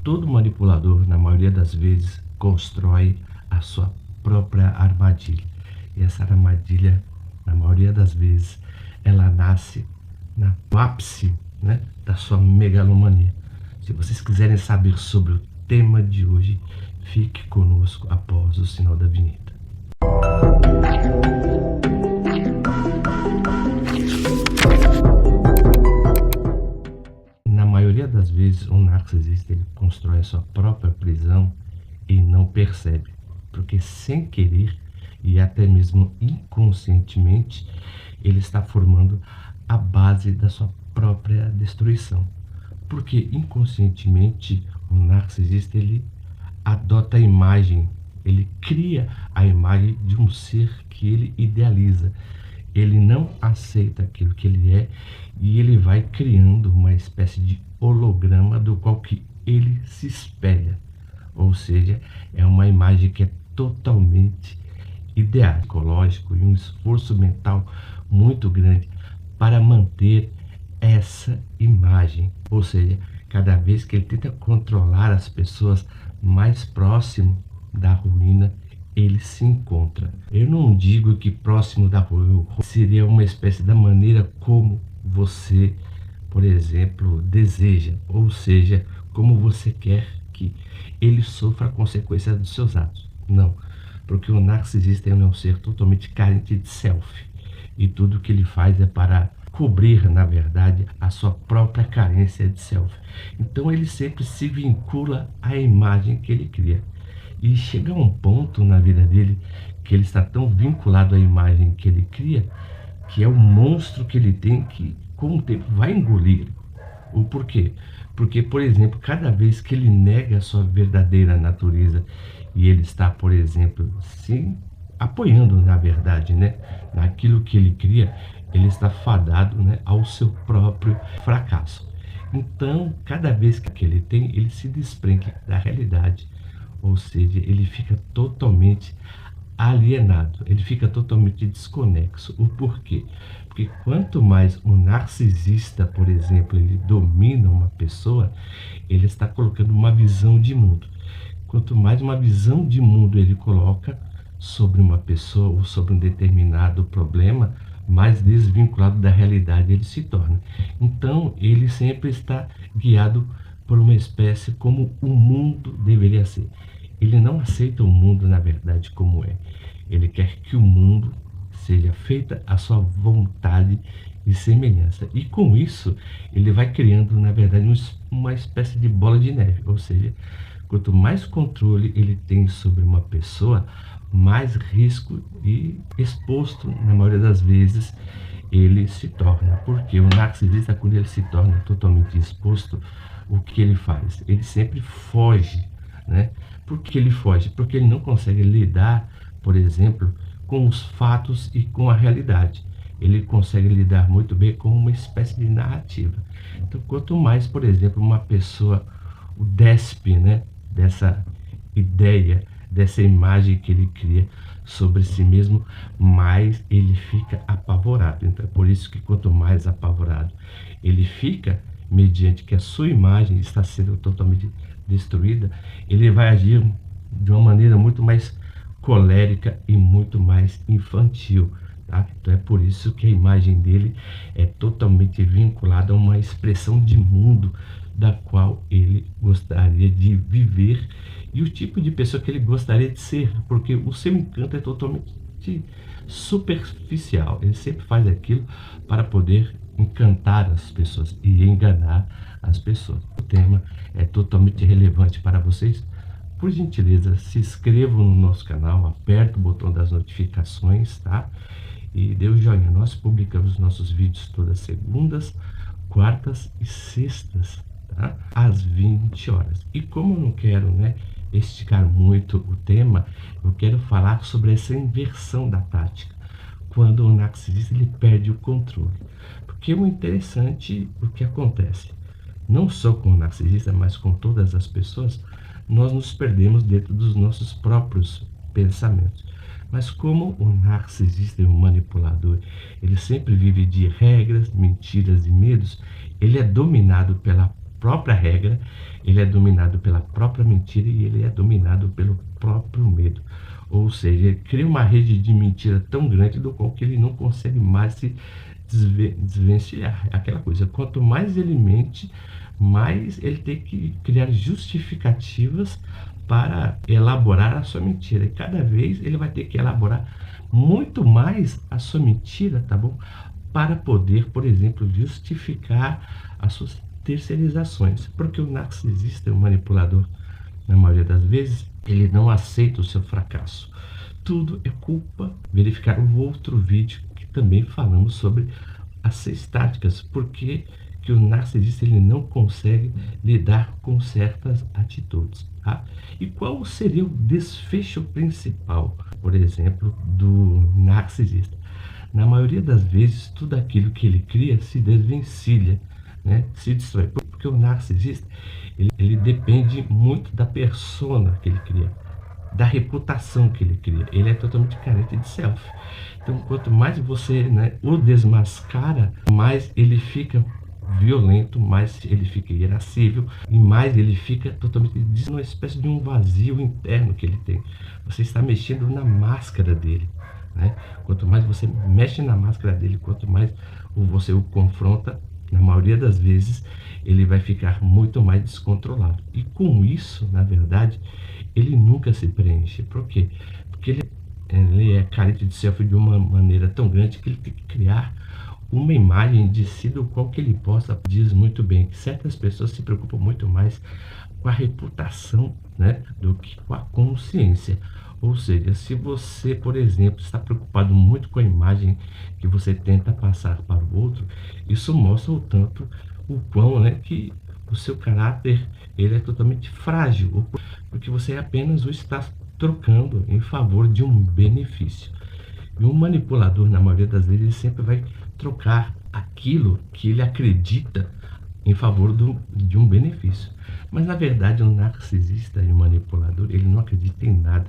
todo manipulador, na maioria das vezes, constrói a sua própria armadilha. E essa armadilha, na maioria das vezes, ela nasce no ápice, né, da sua megalomania. Se vocês quiserem saber sobre o tema de hoje, fique conosco após o sinal da vinheta. Na maioria das vezes, um narcisista ele constrói a sua própria prisão e não percebe, porque sem querer e até mesmo inconscientemente, ele está formando a base da sua própria destruição. Porque inconscientemente o narcisista ele adota a imagem, ele cria a imagem de um ser que ele idealiza. Ele não aceita aquilo que ele é e ele vai criando uma espécie de holograma do qual que ele se espelha. Ou seja, é uma imagem que é totalmente ideal, psicológico e um esforço mental muito grande para manter essa imagem. Ou seja, cada vez que ele tenta controlar as pessoas mais próximo da ruína, ele se encontra. Eu não digo que próximo da ruína seria uma espécie da maneira como você, por exemplo, deseja, ou seja, como você quer que ele sofra a consequência dos seus atos. Não, porque o narcisista é um ser totalmente carente de self. E tudo que ele faz é para cobrir, na verdade, a sua própria carência de self. Então ele sempre se vincula à imagem que ele cria. E chega a um ponto na vida dele que ele está tão vinculado à imagem que ele cria, que é um monstro que ele tem que, com o tempo, vai engolir. O porquê? Porque, por exemplo, cada vez que ele nega a sua verdadeira natureza e ele está, por exemplo, se apoiando, na verdade, né, naquilo que ele cria, ele está fadado, né, ao seu próprio fracasso. Então, cada vez que ele tem, ele se desprende da realidade. Ou seja, ele fica totalmente alienado, ele fica totalmente desconexo. O porquê? Porque quanto mais um narcisista, por exemplo, ele domina uma pessoa, ele está colocando uma visão de mundo. Quanto mais uma visão de mundo ele coloca sobre uma pessoa ou sobre um determinado problema, mais desvinculado da realidade ele se torna. Então, ele sempre está guiado por uma espécie como o mundo deveria ser. Ele não aceita o mundo, na verdade, como é. Ele quer que o mundo seja feita à sua vontade e semelhança. E com isso, ele vai criando, na verdade, uma espécie de bola de neve. Ou seja, quanto mais controle ele tem sobre uma pessoa, mais risco e exposto, na maioria das vezes, ele se torna. Porque o narcisista, quando ele se torna totalmente exposto, o que ele faz? Ele sempre foge, né? Por que ele foge? Porque ele não consegue lidar, por exemplo, com os fatos e com a realidade. Ele consegue lidar muito bem com uma espécie de narrativa. Então, quanto mais, por exemplo, uma pessoa o despe, né, dessa ideia, dessa imagem que ele cria sobre si mesmo, mais ele fica apavorado. Então, é por isso que quanto mais apavorado ele fica, mediante que a sua imagem está sendo totalmente destruída, ele vai agir de uma maneira muito mais colérica e muito mais infantil, tá? Então é por isso que a imagem dele é totalmente vinculada a uma expressão de mundo da qual ele gostaria de viver e o tipo de pessoa que ele gostaria de ser, porque o seu encanto é totalmente superficial. Ele sempre faz aquilo para poder encantar as pessoas e enganar as pessoas. O tema é totalmente relevante para vocês. Por gentileza, se inscrevam no nosso canal, aperta o botão das notificações, tá? E dê o joinha. Nós publicamos nossos vídeos todas segundas, quartas e sextas, tá? Às 20 horas. E como eu não quero, né, esticar muito o tema, eu quero falar sobre essa inversão da tática, quando o narcisista ele perde o controle. Porque o interessante, o que acontece, não só com o narcisista, mas com todas as pessoas, nós nos perdemos dentro dos nossos próprios pensamentos. Mas como o narcisista e o manipulador, ele sempre vive de regras, mentiras e medos, ele é dominado pela própria regra, ele é dominado pela própria mentira e ele é dominado pelo próprio medo. Ou seja, ele cria uma rede de mentira tão grande do qual que ele não consegue mais se desvencilhar. Aquela coisa, quanto mais ele mente, mais ele tem que criar justificativas para elaborar a sua mentira. E cada vez ele vai ter que elaborar muito mais a sua mentira, tá bom? Para poder, por exemplo, justificar as suas terceirizações. Porque o narcisista, o manipulador, na maioria das vezes, ele não aceita o seu fracasso. Tudo é culpa. Verificar o outro vídeo que também falamos sobre as 6 táticas, porque que o narcisista ele não consegue lidar com certas atitudes, tá? E qual seria o desfecho principal, por exemplo, do narcisista? Na maioria das vezes, tudo aquilo que ele cria se desvencilha, né? Se destrói, porque o narcisista ele depende muito da persona que ele cria, da reputação que ele cria. Ele é totalmente carente de self. Então, quanto mais você, né, o desmascara, mais ele fica violento, mais ele fica irascível e mais ele fica totalmente uma espécie de um vazio interno que ele tem. Você está mexendo na máscara dele, né? Quanto mais você mexe na máscara dele, quanto mais você o confronta, na maioria das vezes ele vai ficar muito mais descontrolado. E com isso, na verdade, ele nunca se preenche. Por quê? Porque ele é carente de self de uma maneira tão grande que ele tem que criar uma imagem de si do qual que ele possa. Diz muito bem que certas pessoas se preocupam muito mais com a reputação, né, do que com a consciência. Ou seja, se você, por exemplo, está preocupado muito com a imagem que você tenta passar para o outro, isso mostra o tanto, o quão, né, que o seu caráter ele é totalmente frágil, porque você apenas o está trocando em favor de um benefício. E um manipulador, na maioria das vezes, ele sempre vai trocar aquilo que ele acredita em favor de um benefício. Mas, na verdade, um narcisista e um manipulador, ele não acredita em nada.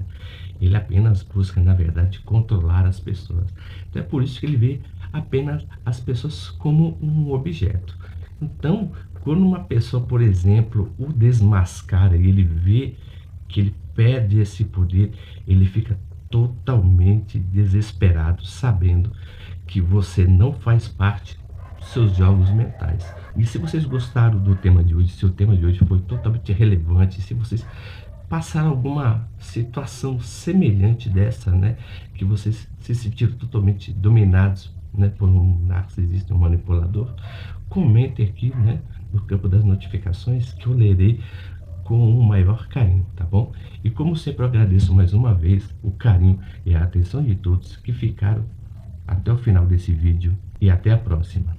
Ele apenas busca, na verdade, controlar as pessoas. Então, é por isso que ele vê apenas as pessoas como um objeto. Então, quando uma pessoa, por exemplo, o desmascara e ele vê que ele perde esse poder, ele fica totalmente desesperado, sabendo que você não faz parte dos seus jogos mentais. E se vocês gostaram do tema de hoje, se o tema de hoje foi totalmente relevante, se vocês passaram alguma situação semelhante dessa, né, que vocês se sentiram totalmente dominados, né, por um narcisista, um manipulador, comentem aqui, né, no campo das notificações, que eu lerei com o maior carinho, tá bom? E como sempre, eu agradeço mais uma vez o carinho e a atenção de todos que ficaram até o final desse vídeo e até a próxima.